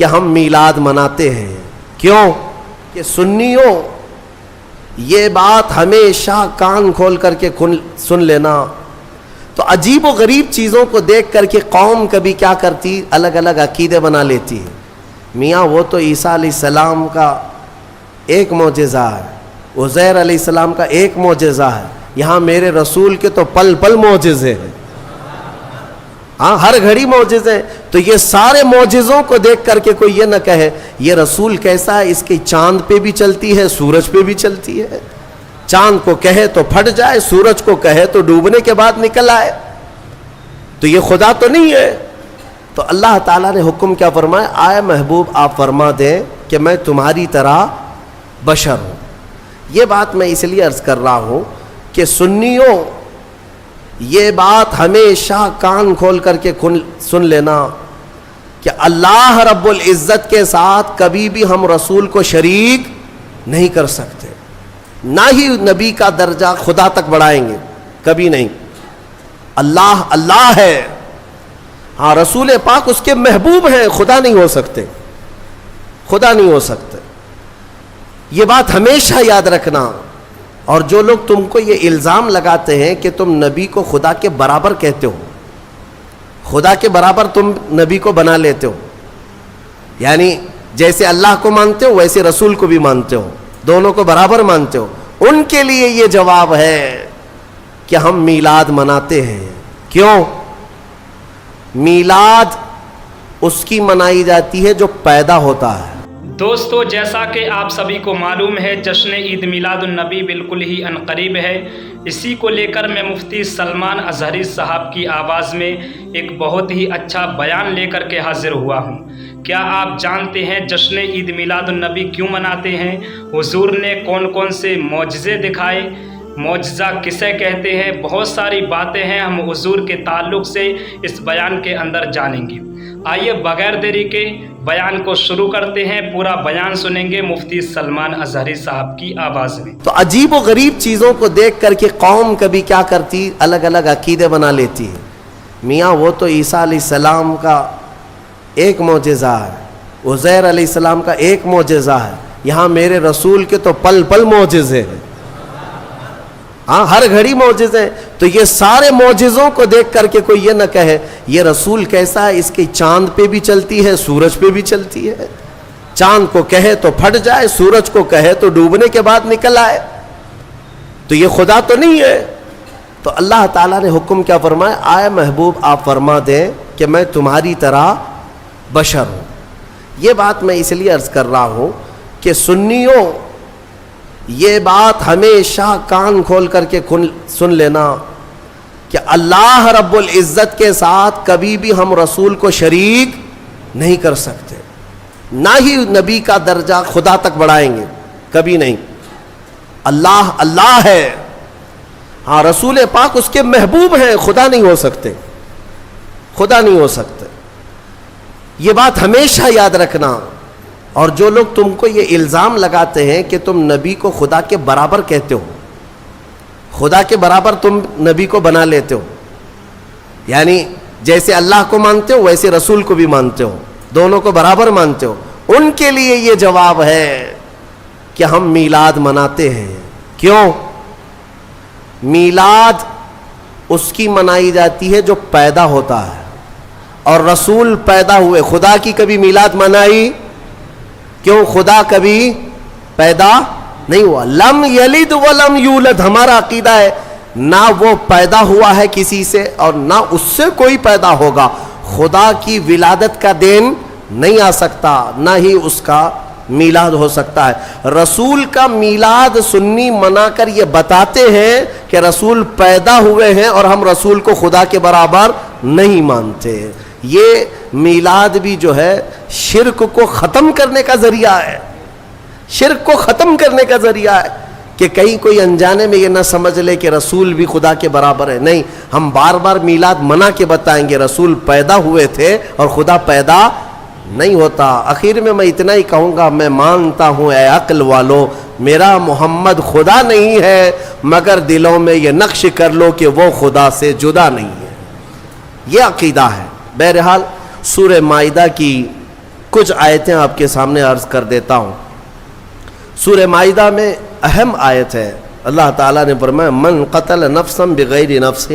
کہ ہم میلاد مناتے ہیں. کیوں کہ سنیوں یہ بات ہمیشہ کان کھول کر کے سن لینا. تو عجیب و غریب چیزوں کو دیکھ کر کے قوم کبھی کیا کرتی, الگ الگ عقیدے بنا لیتی ہے. میاں وہ تو عیسیٰ علیہ السلام کا ایک معجزہ ہے, عزیر علیہ السلام کا ایک معجزہ ہے, یہاں میرے رسول کے تو پل پل معجزے ہیں, ہاں ہر گھڑی معجزے ہیں. تو یہ سارے معجزوں کو دیکھ کر کے کوئی یہ نہ کہے یہ رسول کیسا ہے, اس کی چاند پہ بھی چلتی ہے, سورج پہ بھی چلتی ہے. چاند کو کہے تو پھٹ جائے, سورج کو کہے تو ڈوبنے کے بعد نکل آئے. تو یہ خدا تو نہیں ہے. تو اللہ تعالیٰ نے حکم کیا فرمایا, آئے محبوب آپ فرما دیں کہ میں تمہاری طرح بشر ہوں. یہ بات میں اس لیے عرض کر رہا ہوں کہ سنیوں یہ بات ہمیشہ کان کھول کر کے سن لینا کہ اللہ رب العزت کے ساتھ کبھی بھی ہم رسول کو شریک نہیں کر سکتے, نہ ہی نبی کا درجہ خدا تک بڑھائیں گے, کبھی نہیں. اللہ اللہ ہے, ہاں رسول پاک اس کے محبوب ہیں, خدا نہیں ہو سکتے, خدا نہیں ہو سکتے. یہ بات ہمیشہ یاد رکھنا. اور جو لوگ تم کو یہ الزام لگاتے ہیں کہ تم نبی کو خدا کے برابر کہتے ہو, خدا کے برابر تم نبی کو بنا لیتے ہو, یعنی جیسے اللہ کو مانتے ہو ویسے رسول کو بھی مانتے ہو, دونوں کو برابر مانتے ہو, ان کے لیے یہ جواب ہے کہ ہم میلاد مناتے ہیں. کیوں؟ میلاد اس کی منائی جاتی ہے جو پیدا ہوتا ہے. دوستو جیسا کہ آپ سبھی کو معلوم ہے جشن عید میلاد النبی بالکل ہی عنقریب ہے. اسی کو لے کر میں مفتی سلمان ازہری صاحب کی آواز میں ایک بہت ہی اچھا بیان لے کر کے حاضر ہوا ہوں. کیا آپ جانتے ہیں جشن عید میلاد النبی کیوں مناتے ہیں؟ حضور نے کون کون سے معجزے دکھائے؟ معجزہ کسے کہتے ہیں؟ بہت ساری باتیں ہیں ہم حضور کے تعلق سے اس بیان کے اندر جانیں گے. آئیے بغیر دیری کے بیان کو شروع کرتے ہیں. پورا بیان سنیں گے مفتی سلمان ازہری صاحب کی آواز میں. تو عجیب و غریب چیزوں کو دیکھ کر کے قوم کبھی کیا کرتی, الگ الگ عقیدے بنا لیتی ہے. میاں وہ تو عیسیٰ علیہ السلام کا ایک معجزہ ہے, عزیر علیہ السلام کا ایک معجزہ ہے, یہاں میرے رسول کے تو پل پل معجزے ہیں, ہاں ہر گھڑی معجزے ہیں. تو یہ سارے معجزوں کو دیکھ کر کے کوئی یہ نہ کہے یہ رسول کیسا ہے, اس کی چاند پہ بھی چلتی ہے, سورج پہ بھی چلتی ہے. چاند کو کہے تو پھٹ جائے, سورج کو کہے تو ڈوبنے کے بعد نکل آئے. تو یہ خدا تو نہیں ہے. تو اللہ تعالیٰ نے حکم کیا فرمایا, آئے محبوب آپ فرما دیں کہ میں تمہاری طرح بشر ہوں. یہ بات میں اس لیے عرض کر رہا ہوں کہ سنیوں یہ بات ہمیشہ کان کھول کر کے سن لینا کہ اللہ رب العزت کے ساتھ کبھی بھی ہم رسول کو شریک نہیں کر سکتے, نہ ہی نبی کا درجہ خدا تک بڑھائیں گے, کبھی نہیں. اللہ اللہ ہے, ہاں رسول پاک اس کے محبوب ہیں, خدا نہیں ہو سکتے, خدا نہیں ہو سکتے. یہ بات ہمیشہ یاد رکھنا. اور جو لوگ تم کو یہ الزام لگاتے ہیں کہ تم نبی کو خدا کے برابر کہتے ہو, خدا کے برابر تم نبی کو بنا لیتے ہو, یعنی جیسے اللہ کو مانتے ہو ویسے رسول کو بھی مانتے ہو, دونوں کو برابر مانتے ہو, ان کے لیے یہ جواب ہے کہ ہم میلاد مناتے ہیں. کیوں؟ میلاد اس کی منائی جاتی ہے جو پیدا ہوتا ہے, اور رسول پیدا ہوئے. خدا کی کبھی میلاد منائی؟ کیوں؟ خدا کبھی پیدا نہیں ہوا. لم یلد ولم یولد ہمارا عقیدہ ہے, نہ وہ پیدا ہوا ہے کسی سے اور نہ اس سے کوئی پیدا ہوگا. خدا کی ولادت کا دین نہیں آ سکتا, نہ ہی اس کا میلاد ہو سکتا ہے. رسول کا میلاد سنی منا کر یہ بتاتے ہیں کہ رسول پیدا ہوئے ہیں اور ہم رسول کو خدا کے برابر نہیں مانتے. یہ میلاد بھی جو ہے شرک کو ختم کرنے کا ذریعہ ہے, شرک کو ختم کرنے کا ذریعہ ہے کہ کہیں کوئی انجانے میں یہ نہ سمجھ لے کہ رسول بھی خدا کے برابر ہے. نہیں, ہم بار بار میلاد منا کے بتائیں گے رسول پیدا ہوئے تھے اور خدا پیدا نہیں ہوتا. آخر میں اتنا ہی کہوں گا, میں مانتا ہوں اے عقل والو میرا محمد خدا نہیں ہے, مگر دلوں میں یہ نقش کر لو کہ وہ خدا سے جدا نہیں ہے. یہ عقیدہ ہے. بہرحال سورہ مائدہ کی کچھ آیتیں آپ کے سامنے عرض کر دیتا ہوں. سورہ مائدہ میں اہم آیت ہے. اللہ تعالیٰ نے فرمایا من قتل نفسا بغیر نفس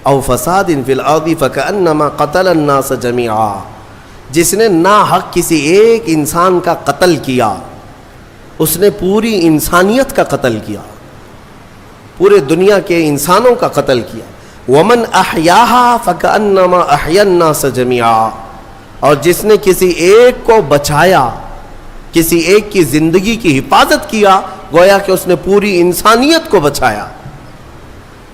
او فساد فی الارض فکأنما قتل الناس جمیعا. جس نے ناحق کسی ایک انسان کا قتل کیا اس نے پوری انسانیت کا قتل کیا, پورے دنیا کے انسانوں کا قتل کیا. ومن احیاہا فکأنما احیا الناس جمیعا. اور جس نے کسی ایک کو بچایا, کسی ایک کی زندگی کی حفاظت کیا, گویا کہ اس نے پوری انسانیت کو بچایا.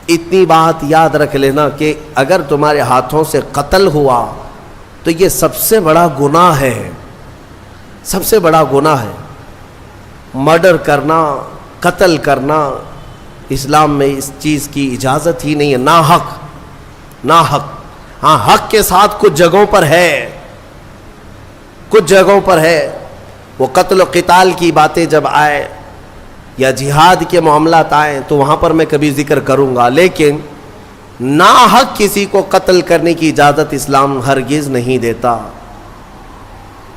اتنی بات یاد رکھ لینا کہ اگر تمہارے ہاتھوں سے قتل ہوا تو یہ سب سے بڑا گناہ ہے, سب سے بڑا گناہ ہے. مرڈر کرنا, قتل کرنا, اسلام میں اس چیز کی اجازت ہی نہیں ہے. ناحق, ناحق. ہاں حق کے ساتھ کچھ جگہوں پر ہے, کچھ جگہوں پر ہے. وہ قتل و قتال کی باتیں جب آئے یا جہاد کے معاملات آئیں تو وہاں پر میں کبھی ذکر کروں گا, لیکن ناحق کسی کو قتل کرنے کی اجازت اسلام ہرگز نہیں دیتا.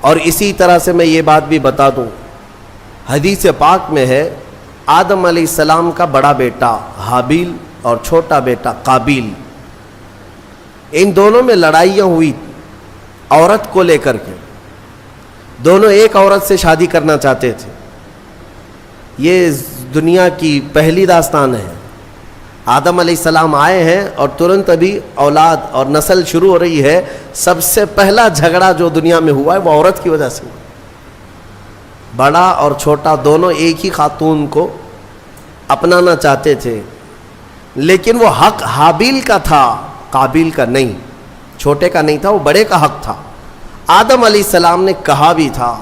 اور اسی طرح سے میں یہ بات بھی بتا دوں, حدیث پاک میں ہے آدم علیہ السلام کا بڑا بیٹا حابیل اور چھوٹا بیٹا قابیل, ان دونوں میں لڑائیاں ہوئی عورت کو لے کر کے. دونوں ایک عورت سے شادی کرنا چاہتے تھے. یہ دنیا کی پہلی داستان ہے. آدم علیہ السلام آئے ہیں اور ترنت ابھی اولاد اور نسل شروع ہو رہی ہے. سب سے پہلا جھگڑا جو دنیا میں ہوا ہے وہ عورت کی وجہ سے. بڑا اور چھوٹا دونوں ایک ہی خاتون کو اپنانا چاہتے تھے, لیکن وہ حق حابیل کا تھا, قابیل کا نہیں. چھوٹے کا نہیں تھا, وہ بڑے کا حق تھا. آدم علیہ السلام نے کہا بھی تھا,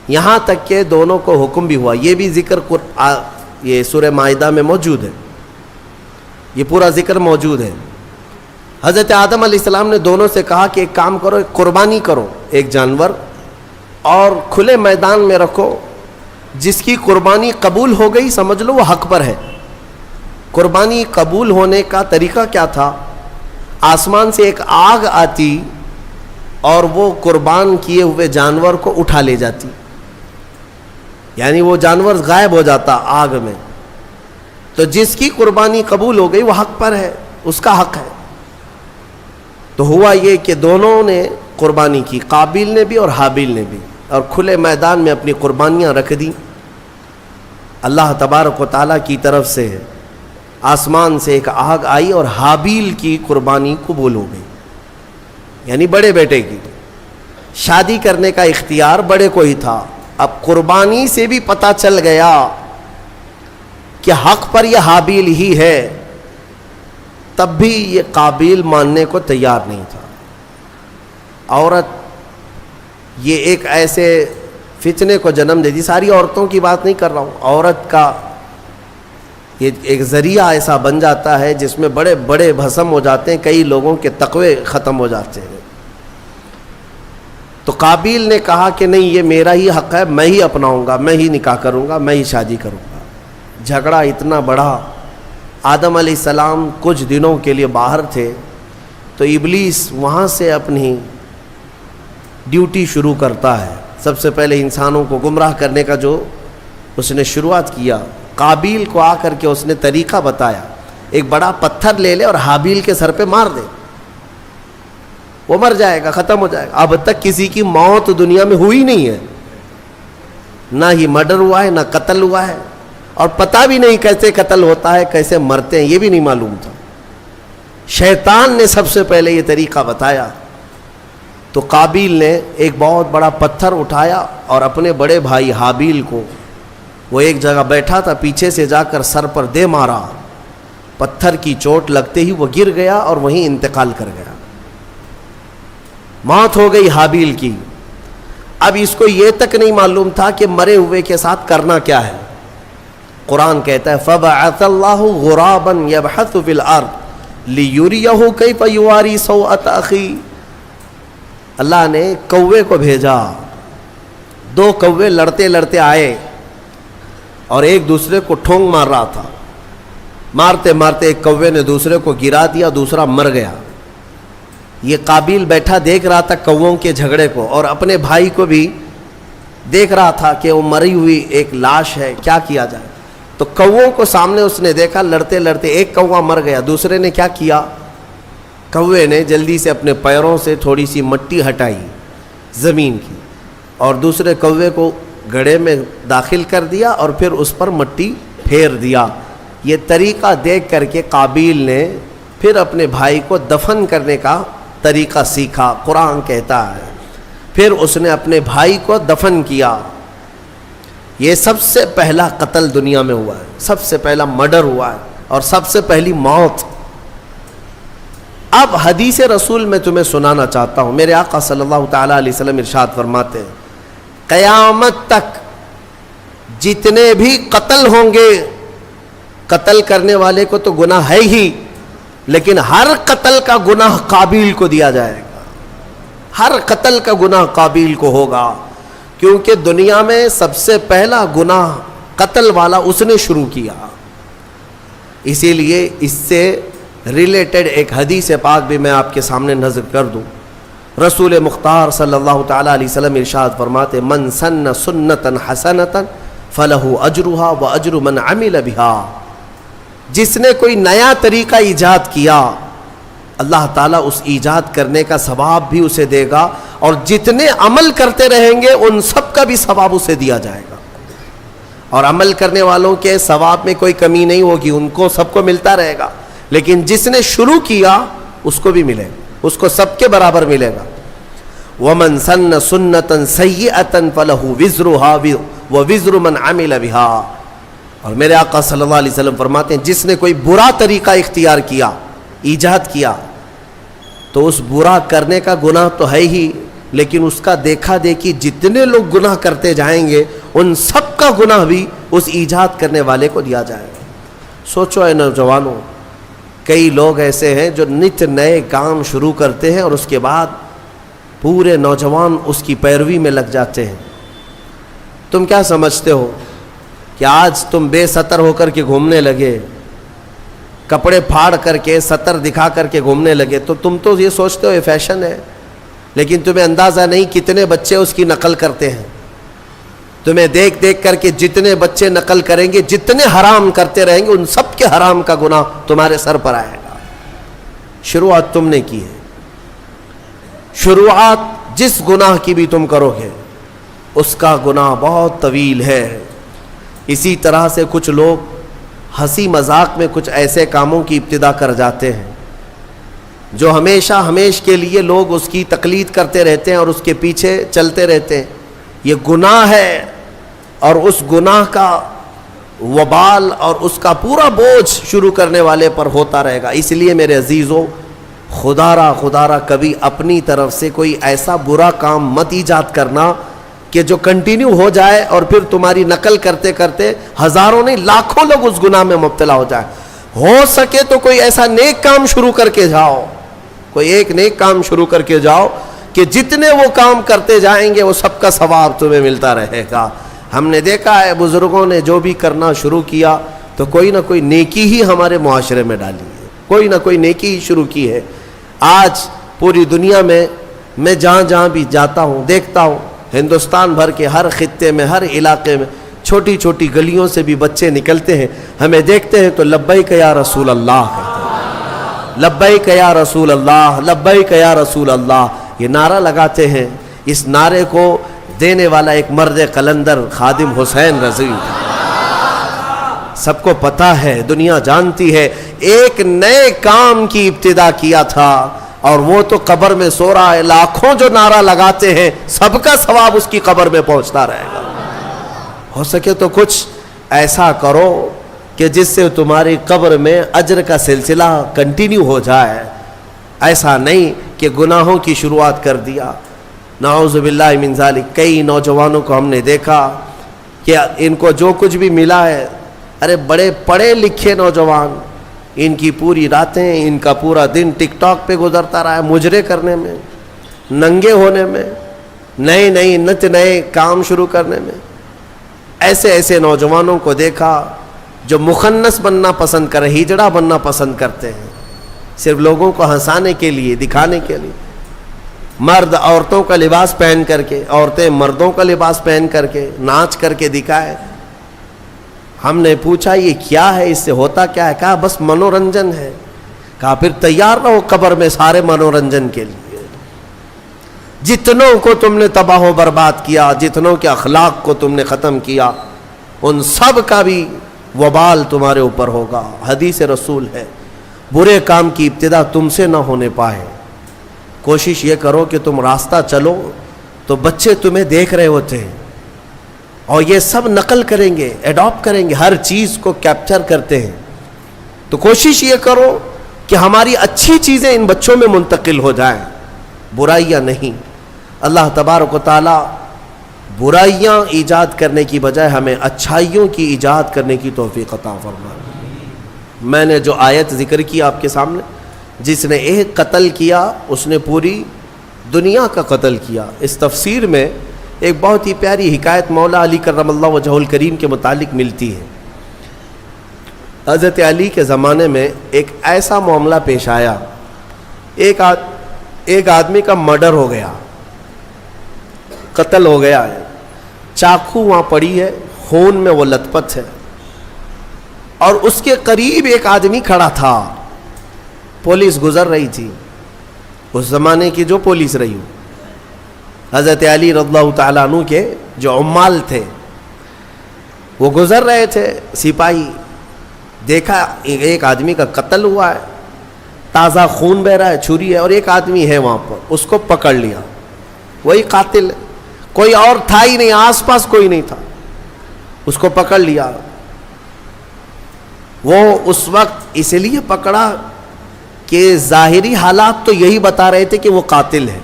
یہاں تک کہ دونوں کو حکم بھی ہوا. یہ بھی ذکر یہ سورہ مائدہ میں موجود ہے, یہ پورا ذکر موجود ہے. حضرت آدم علیہ السلام نے دونوں سے کہا کہ ایک کام کرو, ایک قربانی کرو, ایک جانور, اور کھلے میدان میں رکھو. جس کی قربانی قبول ہو گئی سمجھ لو وہ حق پر ہے. قربانی قبول ہونے کا طریقہ کیا تھا؟ آسمان سے ایک آگ آتی اور وہ قربان کیے ہوئے جانور کو اٹھا لے جاتی, یعنی وہ جانور غائب ہو جاتا آگ میں. تو جس کی قربانی قبول ہو گئی وہ حق پر ہے, اس کا حق ہے. تو ہوا یہ کہ دونوں نے قربانی کی, قابیل نے بھی اور حابیل نے بھی, اور کھلے میدان میں اپنی قربانیاں رکھ دیں. اللہ تبارک و تعالیٰ کی طرف سے آسمان سے ایک آگ آئی اور حابیل کی قربانی قبول ہو گئی, یعنی بڑے بیٹے کی. شادی کرنے کا اختیار بڑے کو ہی تھا. اب قربانی سے بھی پتہ چل گیا کہ حق پر یہ حابیل ہی ہے, تب بھی یہ قابیل ماننے کو تیار نہیں تھا. عورت یہ ایک ایسے فتنے کو جنم دے دی. ساری عورتوں کی بات نہیں کر رہا ہوں, عورت کا یہ ایک ذریعہ ایسا بن جاتا ہے جس میں بڑے بڑے بھسم ہو جاتے ہیں, کئی لوگوں کے تقوی ختم ہو جاتے ہیں. تو قابیل نے کہا کہ نہیں, یہ میرا ہی حق ہے, میں ہی اپناؤں گا, میں ہی نکاح کروں گا, میں ہی شادی کروں گا. جھگڑا اتنا بڑا. آدم علیہ السلام کچھ دنوں کے لیے باہر تھے تو ابلیس وہاں سے اپنی ڈیوٹی شروع کرتا ہے. سب سے پہلے انسانوں کو گمراہ کرنے کا جو اس نے شروعات کیا, قابیل کو آ کر کے اس نے طریقہ بتایا, ایک بڑا پتھر لے لے اور حابیل کے سر پہ مار دے, وہ مر جائے گا, ختم ہو جائے گا. اب تک کسی کی موت دنیا میں ہوئی نہیں ہے, نہ ہی مرڈر ہوا ہے, نہ قتل ہوا ہے, اور پتہ بھی نہیں کیسے قتل ہوتا ہے, کیسے مرتے ہیں, یہ بھی نہیں معلوم تھا. شیطان نے سب سے پہلے یہ طریقہ بتایا. تو قابیل نے ایک بہت بڑا پتھر اٹھایا اور اپنے بڑے بھائی حابیل کو, وہ ایک جگہ بیٹھا تھا, پیچھے سے جا کر سر پر دے مارا. پتھر کی چوٹ لگتے ہی وہ گر گیا اور وہیں انتقال کر گیا, موت ہو گئی حابیل کی. اب اس کو یہ تک نہیں معلوم تھا کہ مرے ہوئے کے ساتھ کرنا کیا ہے. قرآن کہتا ہے فَبَعَثَ اللَّهُ غُرَابًا يَبْحَثُ فِي الْأَرْضِ لِيُرِيَهُ كَيْفَ يُوَارِي سَوْءَةَ أَخِيهِ. اللہ نے کوے کو بھیجا, 2 کوے لڑتے لڑتے آئے اور ایک دوسرے کو ٹھونگ مار رہا تھا. مارتے مارتے ایک کوے نے دوسرے کو گرا دیا, دوسرا مر گیا. یہ قابیل بیٹھا دیکھ رہا تھا کووں کے جھگڑے کو، اور اپنے بھائی کو بھی دیکھ رہا تھا کہ وہ مری ہوئی ایک لاش ہے، کیا کیا جائے۔ تو کووں کو سامنے اس نے دیکھا، لڑتے لڑتے ایک کوا مر گیا، دوسرے نے کیا کیا، کوے نے جلدی سے اپنے پیروں سے تھوڑی سی مٹی ہٹائی زمین کی، اور دوسرے کوے کو گڑھے میں داخل کر دیا اور پھر اس پر مٹی پھیر دیا۔ یہ طریقہ دیکھ کر کے قابیل نے پھر اپنے بھائی کو دفن کرنے کا طریقہ سیکھا۔ قرآن کہتا ہے پھر اس نے اپنے بھائی کو دفن کیا۔ یہ سب سے پہلا قتل دنیا میں ہوا ہے، سب سے پہلا مرڈر ہوا ہے، اور سب سے پہلی موت۔ اب حدیث رسول میں تمہیں سنانا چاہتا ہوں، میرے آقا صلی اللہ تعالیٰ علیہ وسلم ارشاد فرماتے ہیں قیامت تک جتنے بھی قتل ہوں گے، قتل کرنے والے کو تو گناہ ہے ہی، لیکن ہر قتل کا گناہ قابیل کو دیا جائے گا، ہر قتل کا گناہ قابیل کو ہوگا، کیونکہ دنیا میں سب سے پہلا گناہ قتل والا اس نے شروع کیا۔ اسی لیے اس سے ریلیٹڈ ایک حدیث پاک بھی میں آپ کے سامنے نظر کر دوں۔ رسول مختار صلی اللہ تعالیٰ علیہ وسلم ارشاد فرماتے من سن سنتا حسنتا فلہ اجرہا واجر من عمل بہا، جس نے کوئی نیا طریقہ ایجاد کیا اللہ تعالیٰ اس ایجاد کرنے کا ثواب بھی اسے دے گا، اور جتنے عمل کرتے رہیں گے ان سب کا بھی ثواب اسے دیا جائے گا، اور عمل کرنے والوں کے ثواب میں کوئی کمی نہیں ہوگی، ان کو سب کو ملتا رہے گا، لیکن جس نے شروع کیا اس کو بھی ملے گا، اس کو سب کے برابر ملے گا۔ وَمَن سَنَّ سُنَّةً سَيِّئَةً فَلَهُ وِزْرُهَا وَوِزْرُ مَنْ عَمِلَ بِهَا، اور میرے آقا صلی اللہ علیہ وسلم فرماتے ہیں جس نے کوئی برا طریقہ اختیار کیا، ایجاد کیا، تو اس برا کرنے کا گناہ تو ہے ہی، لیکن اس کا دیکھا دیکھی جتنے لوگ گناہ کرتے جائیں گے ان سب کا گناہ بھی اس ایجاد کرنے والے کو دیا جائے گا۔ سوچو اے نوجوانوں، کئی لوگ ایسے ہیں جو نت نئے کام شروع کرتے ہیں اور اس کے بعد پورے نوجوان اس کی پیروی میں لگ جاتے ہیں۔ تم کیا سمجھتے ہو کہ آج تم بے ستر ہو کر کے گھومنے لگے، کپڑے پھاڑ کر کے ستر دکھا کر کے گھومنے لگے، تو تم تو یہ سوچتے ہو یہ فیشن ہے، لیکن تمہیں اندازہ نہیں کتنے بچے اس کی نقل کرتے ہیں۔ تمہیں دیکھ دیکھ کر کے جتنے بچے نقل کریں گے، جتنے حرام کرتے رہیں گے، ان سب کے حرام کا گناہ تمہارے سر پر آئے گا۔ شروعات تم نے کی ہے، شروعات جس گناہ کی بھی تم کرو گے اس کا گناہ بہت طویل ہے۔ اسی طرح سے کچھ لوگ ہنسی مذاق میں کچھ ایسے کاموں کی ابتدا کر جاتے ہیں جو ہمیشہ ہمیش کے لیے لوگ اس کی تقلید کرتے رہتے ہیں اور اس کے پیچھے چلتے رہتے ہیں۔ یہ گناہ ہے، اور اس گناہ کا وبال اور اس کا پورا بوجھ شروع کرنے والے پر ہوتا رہے گا۔ اس لیے میرے عزیزو، خدا را کبھی اپنی طرف سے کوئی ایسا برا کام مت ایجاد کرنا کہ جو کنٹینیو ہو جائے اور پھر تمہاری نقل کرتے کرتے ہزاروں نہیں لاکھوں لوگ اس گناہ میں مبتلا ہو جائے۔ ہو سکے تو کوئی ایسا نیک کام شروع کر کے جاؤ، کوئی ایک نیک کام شروع کر کے جاؤ کہ جتنے وہ کام کرتے جائیں گے وہ سب کا ثواب تمہیں ملتا رہے گا۔ ہم نے دیکھا ہے بزرگوں نے جو بھی کرنا شروع کیا تو کوئی نہ کوئی نیکی ہی ہمارے معاشرے میں ڈالی ہے، کوئی نہ کوئی نیکی ہی شروع کی ہے۔ آج پوری دنیا میں جہاں جہاں بھی جاتا ہوں دیکھتا ہوں، ہندوستان بھر کے ہر خطے میں، ہر علاقے میں چھوٹی چھوٹی گلیوں سے بھی بچے نکلتے ہیں، ہمیں دیکھتے ہیں تو لبیک یا رسول اللہ کہتے ہیں، لبیک یا رسول اللہ، لبیک یا رسول اللہ، یہ نعرہ لگاتے ہیں۔ اس نعرے کو دینے والا ایک مرد قلندر خادم حسین رضوی تھا۔ سب کو پتا ہے، دنیا جانتی ہے، ایک نئے کام کی ابتدا کیا تھا اور وہ تو قبر میں سو رہا ہے۔ لاکھوں جو نعرہ لگاتے ہیں سب کا ثواب اس کی قبر میں پہنچتا رہے گا۔ ہو سکے تو کچھ ایسا کرو کہ جس سے تمہاری قبر میں اجر کا سلسلہ کنٹینیو ہو جائے، ایسا نہیں کہ گناہوں کی شروعات کر دیا۔ نعوذ باللہ من ذالک، کئی نوجوانوں کو ہم نے دیکھا کہ ان کو جو کچھ بھی ملا ہے، ارے بڑے پڑھے لکھے نوجوان، ان کی پوری راتیں، ان کا پورا دن ٹک ٹاک پہ گزرتا رہا ہے، مجرے کرنے میں، ننگے ہونے میں، نئے نئے کام شروع کرنے میں۔ ایسے نوجوانوں کو دیکھا جو مخنث بننا پسند کرے، ہجڑا بننا پسند کرتے ہیں۔ صرف لوگوں کو ہنسانے کے لیے، دکھانے کے لیے. مرد عورتوں کا لباس پہن کر کے، عورتیں مردوں کا لباس پہن کر کے ناچ کر کے دکھائے. ہم نے پوچھا یہ کیا ہے، اس سے ہوتا کیا ہے؟ کہا بس منورنجن ہے. کہا پھر تیار رہو قبر میں سارے منورنجن کے لیے. جتنوں کو تم نے تباہ و برباد کیا، جتنوں کے اخلاق کو تم نے ختم کیا، ان سب کا بھی وبال تمہارے اوپر ہوگا. حدیث رسول ہے برے کام کی ابتدا تم سے نہ ہونے پائے. کوشش یہ کرو کہ تم راستہ چلو تو بچے تمہیں دیکھ رہے ہوتے ہیں اور یہ سب نقل کریں گے، ایڈاپٹ کریں گے، ہر چیز کو کیپچر کرتے ہیں. تو کوشش یہ کرو کہ ہماری اچھی چیزیں ان بچوں میں منتقل ہو جائیں، برائیاں نہیں. اللہ تبارک و تعالی برائیاں ایجاد کرنے کی بجائے ہمیں اچھائیوں کی ایجاد کرنے کی توفیق عطا فرمائے. میں نے جو آیت ذکر کی آپ کے سامنے، جس نے ایک قتل کیا اس نے پوری دنیا کا قتل کیا. اس تفسیر میں ایک بہت ہی پیاری حکایت مولا علی کرم اللہ وجہہ الکریم کے متعلق ملتی ہے. حضرت علی کے زمانے میں ایک ایسا معاملہ پیش آیا، ایک آدمی کا مرڈر ہو گیا، قتل ہو گیا ہے. چاقو وہاں پڑی ہے، خون میں وہ لت پت ہے، اور اس کے قریب ایک آدمی کھڑا تھا. پولیس گزر رہی تھی، اس زمانے کی جو پولیس رہی ہو. حضرت علی رضی اللہ تعالیٰ عنہ کے جو عمال تھے وہ گزر رہے تھے. سپاہی دیکھا ایک آدمی کا قتل ہوا ہے، تازہ خون بہ رہا ہے، چھری ہے، اور ایک آدمی ہے وہاں پر. اس کو پکڑ لیا، وہی قاتل، کوئی اور تھا ہی نہیں، آس پاس کوئی نہیں تھا. اس کو پکڑ لیا. وہ اس وقت اس لیے پکڑا کہ ظاہری حالات تو یہی بتا رہے تھے کہ وہ قاتل ہے.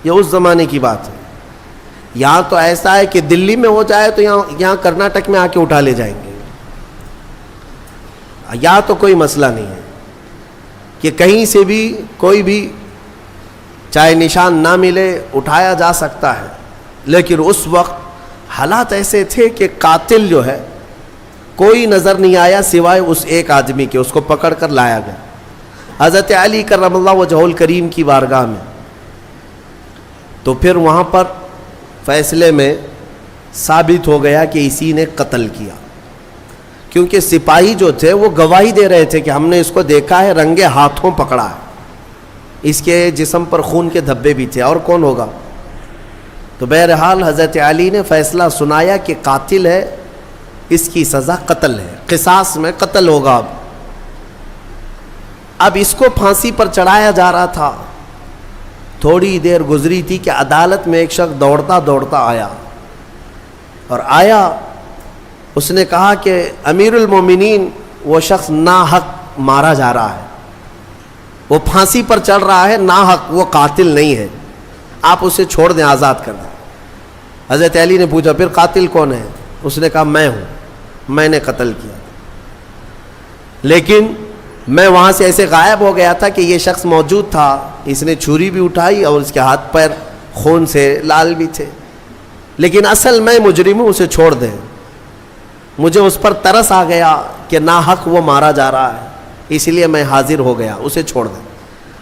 یہ اس زمانے کی بات ہے. یہاں تو ایسا ہے کہ دلی میں ہو جائے تو یہاں کرناٹک میں آ کے اٹھا لے جائیں گے. یہاں تو کوئی مسئلہ نہیں ہے کہ کہیں سے بھی کوئی بھی چاہے نشان نہ ملے اٹھایا جا سکتا ہے. لیکن اس وقت حالات ایسے تھے کہ قاتل جو ہے کوئی نظر نہیں آیا سوائے اس ایک آدمی کے. اس کو پکڑ کر لایا گیا حضرت علی کرم اللہ وجہہ الکریم کی بارگاہ میں. تو پھر وہاں پر فیصلے میں ثابت ہو گیا کہ اسی نے قتل کیا، کیونکہ سپاہی جو تھے وہ گواہی دے رہے تھے کہ ہم نے اس کو دیکھا ہے، رنگے ہاتھوں پکڑا ہے، اس کے جسم پر خون کے دھبے بھی تھے، اور کون ہوگا. تو بہرحال حضرت علی نے فیصلہ سنایا کہ قاتل ہے، اس کی سزا قتل ہے، قصاص میں قتل ہوگا. اب اس کو پھانسی پر چڑھایا جا رہا تھا. تھوڑی دیر گزری تھی کہ عدالت میں ایک شخص دوڑتا دوڑتا آیا، اور آیا اس نے کہا کہ امیر المومنین وہ شخص ناحق مارا جا رہا ہے، وہ پھانسی پر چڑھ رہا ہے ناحق، وہ قاتل نہیں ہے، آپ اسے چھوڑ دیں، آزاد کر دیں. حضرت علی نے پوچھا پھر قاتل کون ہے؟ اس نے کہا میں ہوں، میں نے قتل کیا، لیکن میں وہاں سے ایسے غائب ہو گیا تھا کہ یہ شخص موجود تھا. اس نے چھری بھی اٹھائی اور اس کے ہاتھ پیر خون سے لال بھی تھے، لیکن اصل میں مجرم ہوں، اسے چھوڑ دیں. مجھے اس پر ترس آ گیا کہ ناحق وہ مارا جا رہا ہے، اس لیے میں حاضر ہو گیا، اسے چھوڑ دیں.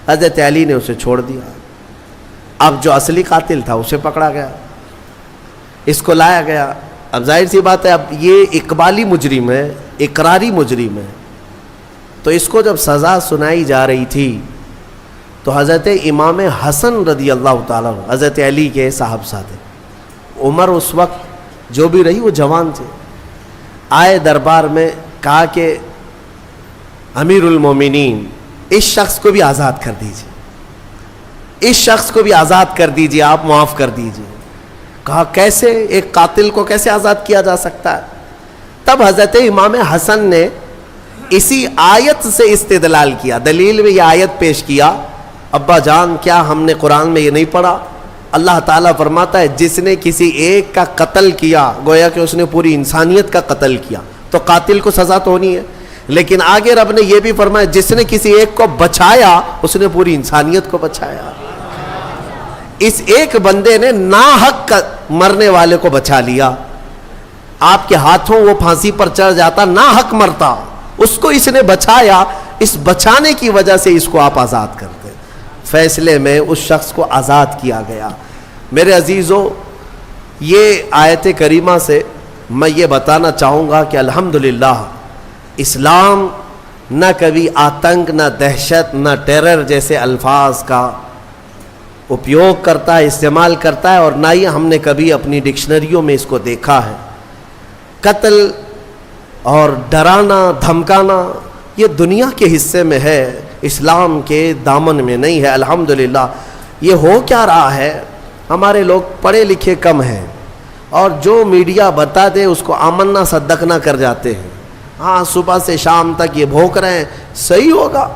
حضرت علی نے اسے چھوڑ دیا. اب جو اصلی قاتل تھا اسے پکڑا گیا، اس کو لایا گیا. اب ظاہر سی بات ہے اب یہ اقبالی مجرم ہے، اقراری مجرم ہے. تو اس کو جب سزا سنائی جا رہی تھی تو حضرت امام حسن رضی اللہ تعالیٰ حضرت علی کے صاحبزادے، عمر اس وقت جو بھی رہی وہ جوان تھے، آئے دربار میں، کہا کہ امیر المومنین اس شخص کو بھی آزاد کر دیجیے، اس شخص کو بھی آزاد کر دیجیے، آپ معاف کر دیجیے. کہا کیسے، ایک قاتل کو کیسے آزاد کیا جا سکتا ہے؟ تب حضرت امام حسن نے اسی آیت سے استدلال کیا، دلیل میں یہ آیت پیش کیا. ابا جان کیا ہم نے قرآن میں یہ نہیں پڑھا؟ اللہ تعالیٰ فرماتا ہے جس نے کسی ایک کا قتل کیا گویا کہ اس نے پوری انسانیت کا قتل کیا، تو قاتل کو سزا تو ہونی ہے. لیکن آگے رب نے یہ بھی فرمایا جس نے کسی ایک کو بچایا اس نے پوری انسانیت کو بچایا. اس ایک بندے نے ناحق مرنے والے کو بچا لیا. آپ کے ہاتھوں وہ پھانسی پر چڑھ جاتا، ناحق مرتا، اس کو اس نے بچایا. اس بچانے کی وجہ سے اس کو آپ آزاد کرتے ہیں۔ فیصلے میں اس شخص کو آزاد کیا گیا۔ میرے عزیزو، یہ آیت کریمہ سے میں یہ بتانا چاہوں گا کہ الحمدللہ اسلام نہ کبھی آتنک، نہ دہشت، نہ ٹیرر جیسے الفاظ کا اپیوگ کرتا ہے، استعمال کرتا ہے، اور نہ ہی ہم نے کبھی اپنی ڈکشنریوں میں اس کو دیکھا ہے۔ قتل اور ڈرانا، دھمکانا یہ دنیا کے حصے میں ہے، اسلام کے دامن میں نہیں ہے۔ الحمدللہ یہ ہو کیا رہا ہے، ہمارے لوگ پڑھے لکھے کم ہیں، اور جو میڈیا بتا دے اس کو آمنا صدقنا کر جاتے ہیں۔ ہاں صبح سے شام تک یہ بھونک رہے ہیں، صحیح ہوگا،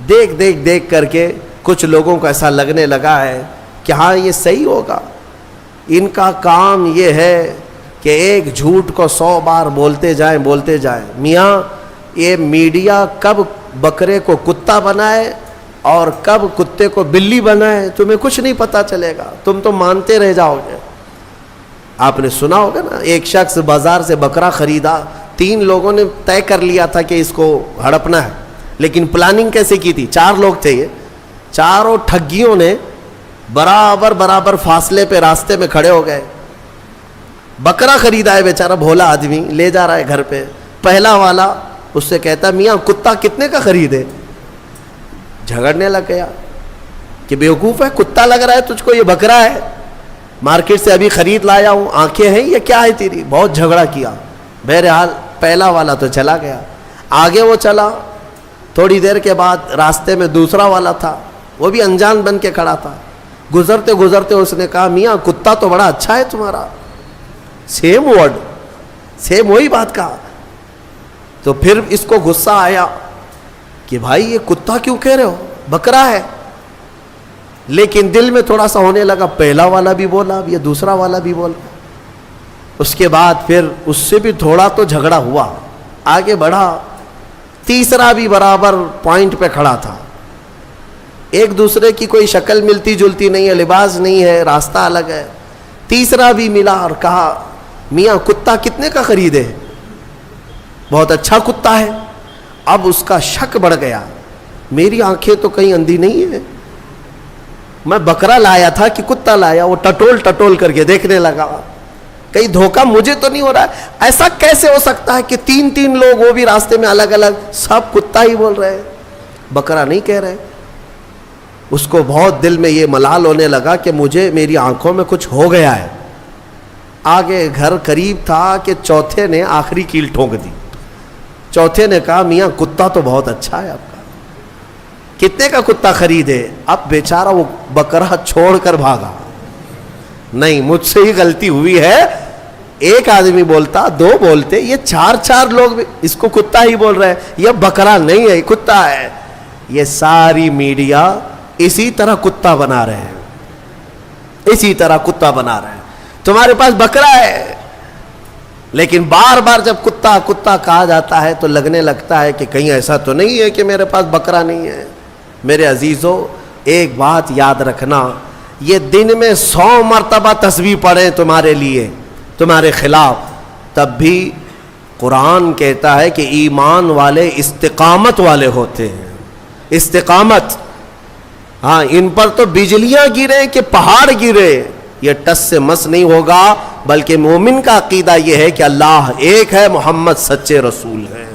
دیکھ کر کے کچھ لوگوں کو ایسا لگنے لگا ہے کہ ہاں یہ صحیح ہوگا۔ ان کا کام یہ ہے کہ ایک جھوٹ کو 100 بار بولتے جائیں۔ میاں یہ میڈیا کب بکرے کو کتا بنائے اور کب کتے کو بلی بنائے تمہیں کچھ نہیں پتا چلے گا، تم تو مانتے رہ جاؤ گے۔ آپ نے سنا ہوگا نا، ایک شخص بازار سے بکرا خریدا، 3 لوگوں نے طے کر لیا تھا کہ اس کو ہڑپنا ہے، لیکن پلاننگ کیسے کی تھی؟ 4 لوگ تھے، یہ چاروں ٹھگیوں نے برابر فاصلے پہ راستے میں کھڑے ہو گئے۔ بکرا خریدا ہے بیچارہ بھولا آدمی، لے جا رہا ہے گھر پہ۔ پہلا والا اس سے کہتا میاں کتا کتنے کا خریدے؟ جھگڑنے لگ گیا کہ بیوقوف ہے، کتا لگ رہا ہے تجھ کو، یہ بکرا ہے، مارکیٹ سے ابھی خرید لایا ہوں، آنکھیں ہیں یہ کیا ہے تیری؟ بہت جھگڑا کیا۔ بہرحال پہلا والا تو چلا گیا، آگے وہ چلا، تھوڑی دیر کے بعد راستے میں دوسرا والا تھا، وہ بھی انجان بن کے کھڑا تھا۔ گزرتے اس نے کہا میاں کتا تو بڑا اچھا ہے تمہارا، سیم ورڈ، سیم وہی بات کہا۔ تو پھر اس کو غصہ آیا کہ بھائی یہ کتا کیوں کہہ رہے ہو، بکرا ہے۔ لیکن دل میں تھوڑا سا ہونے لگا، پہلا والا بھی بولا، اب یہ دوسرا والا بھی بولا۔ اس کے بعد پھر اس سے بھی تھوڑا تو جھگڑا ہوا، آگے بڑھا، تیسرا بھی برابر پوائنٹ پہ کھڑا تھا۔ ایک دوسرے کی کوئی شکل ملتی جلتی نہیں ہے، لباس نہیں ہے، راستہ الگ ہے۔ تیسرا بھی ملا اور کہا میاں کتا کتنے کا خریدے؟ بہت اچھا کتا ہے۔ اب اس کا شک بڑھ گیا، میری آنکھیں تو کہیں اندھی نہیں ہے، میں بکرا لایا تھا کہ کتا لایا؟ وہ ٹٹول کر کے دیکھنے لگا، کہیں دھوکہ مجھے تو نہیں ہو رہا ہے؟ ایسا کیسے ہو سکتا ہے کہ 3 لوگ وہ بھی راستے میں الگ الگ سب کتا ہی بول رہے ہیں، بکرا نہیں کہہ رہے؟ اس کو بہت دل میں یہ ملال ہونے لگا کہ مجھے میری آنکھوں میں کچھ ہو گیا ہے۔ آگے گھر قریب تھا کہ چوتھے نے آخری کیل ٹھونک دی۔ چوتھے نے کہا میاں کتا تو بہت اچھا ہے آپ کا، کتنے کا کتا خریدے؟ اب بیچارہ وہ بکرا چھوڑ کر بھاگا، نہیں مجھ سے ہی غلطی ہوئی ہے، ایک آدمی بولتا، 2 بولتے، یہ 4 لوگ اس کو کتا ہی بول رہے ہیں، یہ بکرا نہیں ہے کتا ہے۔ یہ ساری میڈیا اسی طرح کتا بنا رہے ہیں، اسی طرح کتا بنا رہے ہیں۔ تمہارے پاس بکرا ہے، لیکن بار بار جب کتا کتا کہا جاتا ہے تو لگنے لگتا ہے کہ کہیں ایسا تو نہیں ہے کہ میرے پاس بکرا نہیں ہے۔ میرے عزیزو ایک بات یاد رکھنا، یہ دن میں 100 مرتبہ تسبیح پڑھیں تمہارے لیے، تمہارے خلاف، تب بھی قرآن کہتا ہے کہ ایمان والے استقامت والے ہوتے ہیں۔ استقامت، ہاں ان پر تو بجلیاں گریں کہ پہاڑ گرے، یہ ٹس سے مس نہیں ہوگا، بلکہ مومن کا عقیدہ یہ ہے کہ اللہ ایک ہے، محمد سچے رسول ہیں۔